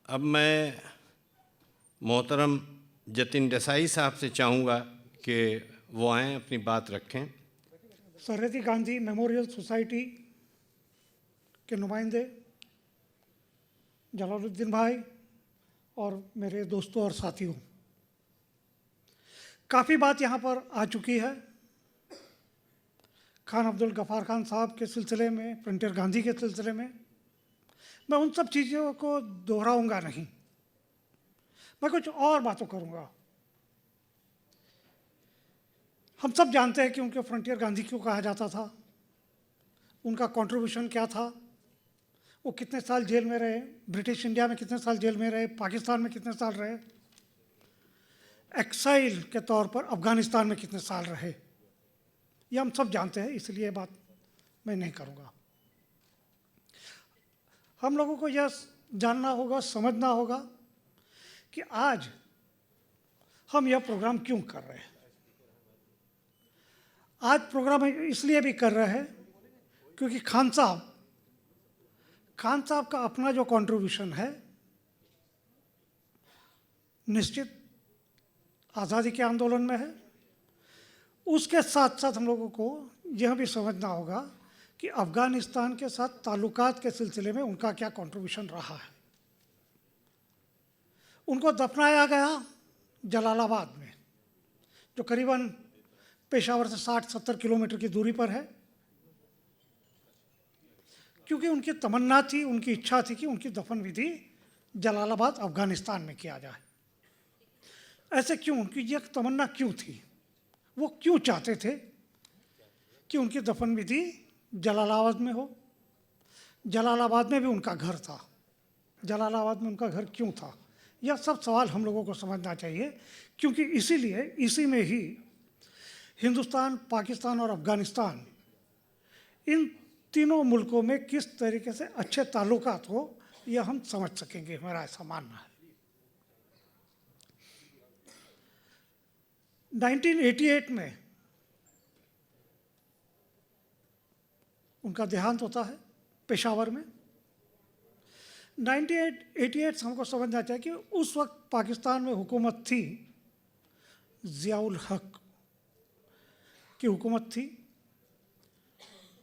अब मैं मोहतरम जतिन देसाई साहब से चाहूँगा कि वो आएँ, अपनी बात रखें। सरहदी गांधी मेमोरियल सोसाइटी के नुमाइंदे जलालुद्दीन भाई और मेरे दोस्तों और साथियों, काफ़ी बात यहाँ पर आ चुकी है। खान अब्दुल गफ़ार खान साहब के सिलसिले में, फ्रंटियर गांधी के सिलसिले में मैं उन सब चीज़ों को दोहराऊंगा नहीं, मैं कुछ और बातों करूंगा। हम सब जानते हैं कि उनके फ्रंटियर गांधी क्यों कहा जाता था, उनका कंट्रीब्यूशन क्या था, वो कितने साल जेल में रहे, ब्रिटिश इंडिया में कितने साल जेल में रहे, पाकिस्तान में कितने साल रहे, एक्साइल के तौर पर अफ़गानिस्तान में कितने साल रहे, ये हम सब जानते हैं, इसलिए बात मैं नहीं करूँगा। हम लोगों को यह जानना होगा, समझना होगा कि आज हम यह प्रोग्राम क्यों कर रहे हैं। आज प्रोग्राम इसलिए भी कर रहे हैं क्योंकि खान साहब का अपना जो कंट्रीब्यूशन है, निश्चित आज़ादी के आंदोलन में है, उसके साथ साथ हम लोगों को यह भी समझना होगा कि अफ़गानिस्तान के साथ ताल्लुकात के सिलसिले में उनका क्या कंट्रीब्यूशन रहा है। उनको दफनाया गया जलालाबाद में, जो करीबन पेशावर से 60-70 किलोमीटर की दूरी पर है, क्योंकि उनकी तमन्ना थी, उनकी इच्छा थी कि उनकी दफन विधि जलालाबाद अफ़गानिस्तान में किया जाए। ऐसे क्यों, उनकी यह तमन्ना क्यों थी, वो क्यों चाहते थे कि उनकी दफन विधि जलालाबाद में हो। जलालाबाद में भी उनका घर था, जलालाबाद में उनका घर क्यों था, यह सब सवाल हम लोगों को समझना चाहिए, क्योंकि इसी में ही हिंदुस्तान, पाकिस्तान और अफ़गानिस्तान, इन तीनों मुल्कों में किस तरीके से अच्छे ताल्लुकात हो, यह हम समझ सकेंगे, मेरा ऐसा मानना है। 1988 में उनका देहांत होता है पेशावर में। 1988 से हमको समझना चाहिए कि उस वक्त पाकिस्तान में हुकूमत थी, ज़ियाउल हक की हुकूमत थी।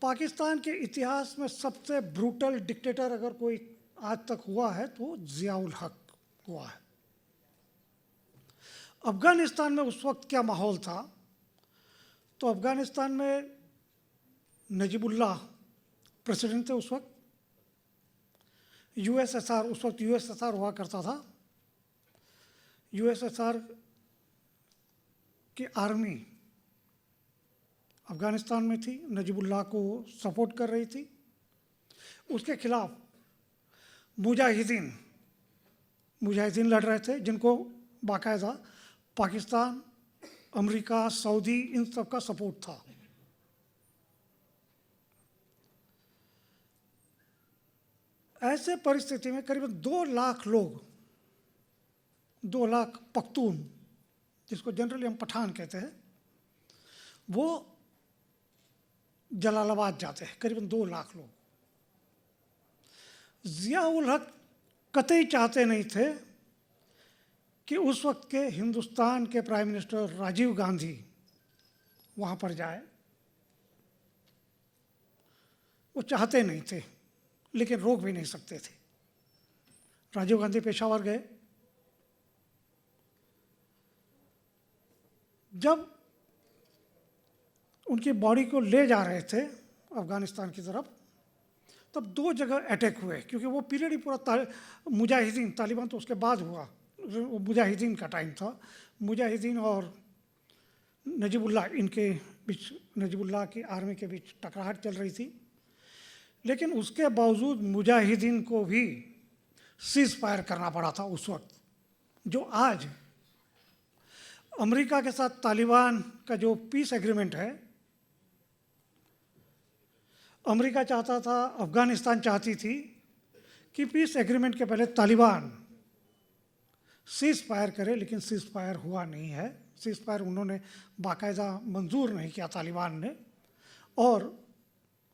पाकिस्तान के इतिहास में सबसे ब्रूटल डिक्टेटर अगर कोई आज तक हुआ है तो ज़ियाउल हक हुआ है। अफ़गानिस्तान में उस वक्त क्या माहौल था, तो अफ़गानिस्तान में नजीबुल्लाह प्रेसिडेंट थे उस वक्त। यूएसएसआर, उस वक्त यूएसएसआर हुआ करता था, यूएसएसआर की आर्मी अफ़गानिस्तान में थी, नजीबुल्लाह को सपोर्ट कर रही थी। उसके खिलाफ मुजाहिदीन लड़ रहे थे, जिनको बाकायदा पाकिस्तान, अमेरिका, सऊदी, इन सब का सपोर्ट था। ऐसे परिस्थिति में करीबन 2 लाख लोग, 2 लाख पख्तून, जिसको जनरली हम पठान कहते हैं, वो जलालाबाद जाते हैं, करीबन 2 लाख लोग। ज़ियाउल हक कतई चाहते नहीं थे कि उस वक्त के हिंदुस्तान के प्राइम मिनिस्टर राजीव गांधी वहाँ पर जाए, वो चाहते नहीं थे, लेकिन रोक भी नहीं सकते थे। राजीव गांधी पेशावर गए। जब उनकी बॉडी को ले जा रहे थे अफ़गानिस्तान की तरफ, तब 2 जगह अटैक हुए, क्योंकि वो पीरियड ही पूरा मुजाहिदीन, तालिबान तो उसके बाद हुआ, वो मुजाहिदीन का टाइम था। मुजाहिदीन और नजीबुल्लाह, इनके बीच, नजीबुल्लाह की आर्मी के बीच टकराहट चल रही थी। लेकिन उसके बावजूद मुजाहिदीन को भी सीज़ फायर करना पड़ा था उस वक्त। जो आज अमेरिका के साथ तालिबान का जो पीस एग्रीमेंट है, अमेरिका चाहता था, अफ़गानिस्तान चाहती थी कि पीस एग्रीमेंट के पहले तालिबान सीज़ फायर करे, लेकिन सीज़ फायर हुआ नहीं है। सीज़ फायर उन्होंने बाकायदा मंजूर नहीं किया तालिबान ने, और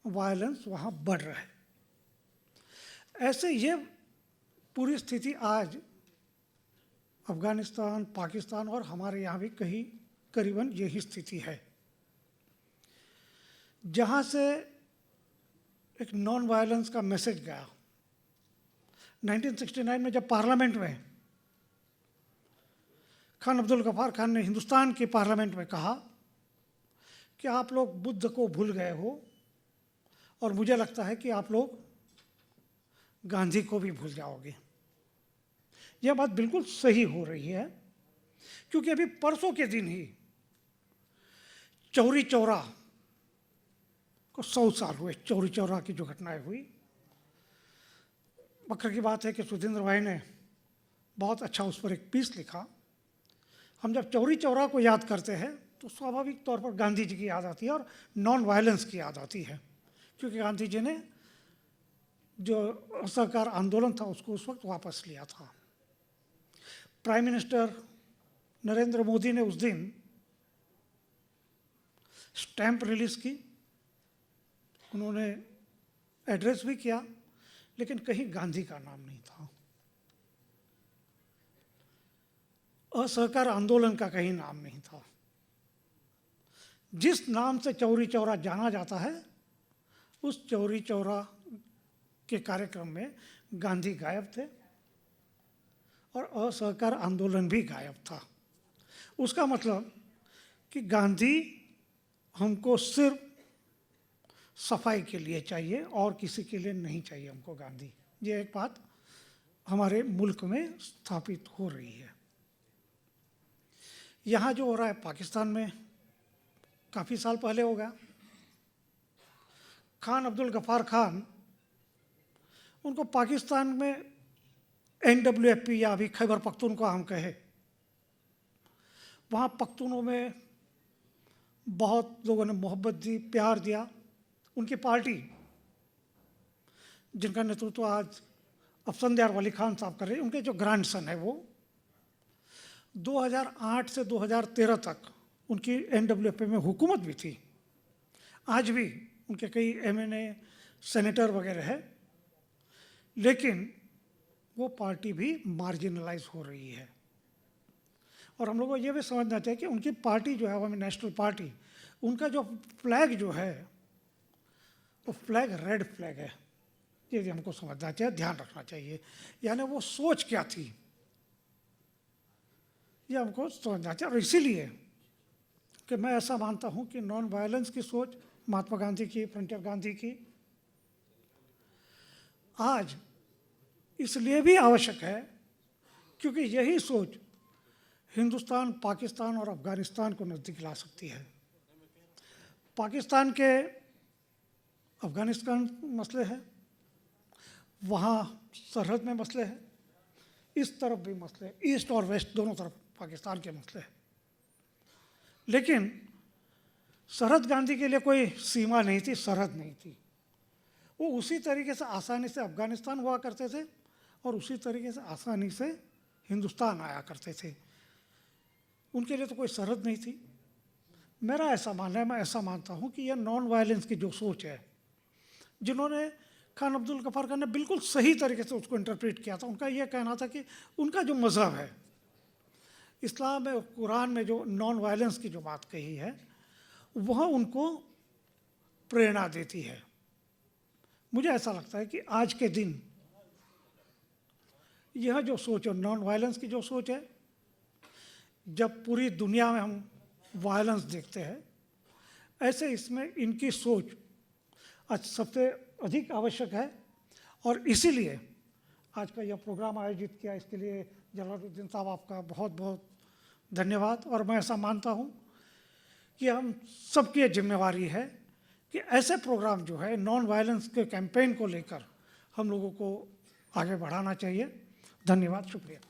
वायलेंस वहाँ बढ़ रहा है। ऐसे ये पूरी स्थिति आज अफ़गानिस्तान, पाकिस्तान और हमारे यहाँ भी कहीं करीबन यही स्थिति है, जहाँ से एक नॉन वायलेंस का मैसेज गया। 1969 में जब पार्लियामेंट में खान अब्दुल गफ्फार खान ने हिंदुस्तान के पार्लियामेंट में कहा कि आप लोग बुद्ध को भूल गए हो और मुझे लगता है कि आप लोग गांधी को भी भूल जाओगे। यह बात बिल्कुल सही हो रही है, क्योंकि अभी परसों के दिन ही चौरी चौरा को 100 साल हुए। चौरी चौरा की जो घटनाएं हुई, फख्र की बात है कि सुधींद्र भाई ने बहुत अच्छा उस पर एक पीस लिखा। हम जब चौरी चौरा को याद करते हैं तो स्वाभाविक तौर पर गांधी जी की याद आती है और नॉन वायलेंस की याद आती है, क्योंकि गांधी जी ने जो असहकार आंदोलन था उसको उस वक्त वापस लिया था। प्राइम मिनिस्टर नरेंद्र मोदी ने उस दिन स्टैंप रिलीज की, उन्होंने एड्रेस भी किया, लेकिन कहीं गांधी का नाम नहीं था। असहकार आंदोलन का कहीं नाम नहीं था। जिस नाम से चौरी चौरा जाना जाता है, उस चौरी चौरा के कार्यक्रम में गांधी गायब थे और असहकार आंदोलन भी गायब था। उसका मतलब कि गांधी हमको सिर्फ सफाई के लिए चाहिए और किसी के लिए नहीं चाहिए हमको गांधी। ये एक बात हमारे मुल्क में स्थापित हो रही है। यहाँ जो हो रहा है पाकिस्तान में काफ़ी साल पहले हो गया। खान अब्दुल गफ्फार खान, उनको पाकिस्तान में NWFP या अभी खैबर पख्तूनख्वा हम कहे, वहाँ पख्तूनों में बहुत लोगों ने मोहब्बत दी, प्यार दिया। उनकी पार्टी, जिनका नेतृत्व आज अफसंदयार वली खान साहब कर रहे हैं, उनके जो ग्रैंडसन है वो 2008 से 2013 तक उनकी NWFP में हुकूमत भी थी। आज भी उनके कई MNA, सेनेटर वगैरह है, लेकिन वो पार्टी भी मार्जिनलाइज हो रही है। और हम लोगों को ये भी समझना चाहिए कि उनकी पार्टी जो है, अवामी नेशनल पार्टी, उनका जो फ्लैग जो है वो फ्लैग रेड फ्लैग है। ये भी हमको समझना चाहिए, ध्यान रखना चाहिए। यानी वो सोच क्या थी, ये हमको समझना चाहिए। और इसीलिए कि मैं ऐसा मानता हूँ कि नॉन वायलेंस की सोच महात्मा गांधी की, फ्रंटियर गांधी की, आज इसलिए भी आवश्यक है क्योंकि यही सोच हिंदुस्तान, पाकिस्तान और अफ़गानिस्तान को नज़दीक ला सकती है। पाकिस्तान के अफ़गानिस्तान मसले हैं, वहाँ सरहद में मसले हैं, इस तरफ भी मसले, ईस्ट और वेस्ट दोनों तरफ पाकिस्तान के मसले हैं। लेकिन सरहद गांधी के लिए कोई सीमा नहीं थी, सरहद नहीं थी। वो उसी तरीके से आसानी से अफ़गानिस्तान हुआ करते थे और उसी तरीके से आसानी से हिंदुस्तान आया करते थे। उनके लिए तो कोई सरहद नहीं थी। मेरा ऐसा मानना है, मैं ऐसा मानता हूँ कि यह नॉन वायलेंस की जो सोच है, जिन्होंने खान अब्दुल गफ्फार खान ने बिल्कुल सही तरीके से उसको इंटरप्रेट किया था। उनका यह कहना था कि उनका जो मज़हब है, इस्लाम में, कुरान में जो नॉन वायलेंस की जो बात कही है, वह उनको प्रेरणा देती है। मुझे ऐसा लगता है कि आज के दिन यह जो सोच है, नॉन वायलेंस की जो सोच है, जब पूरी दुनिया में हम वायलेंस देखते हैं, ऐसे इसमें इनकी सोच आज सबसे अधिक आवश्यक है। और इसीलिए आज का यह प्रोग्राम आयोजित किया, इसके लिए जलालुद्दीन साहब आपका बहुत बहुत धन्यवाद। और मैं ऐसा मानता हूँ कि हम सबकी ये जिम्मेवारी है कि ऐसे प्रोग्राम जो है नॉन वायलेंस के कैंपेन को लेकर हम लोगों को आगे बढ़ाना चाहिए। धन्यवाद, शुक्रिया।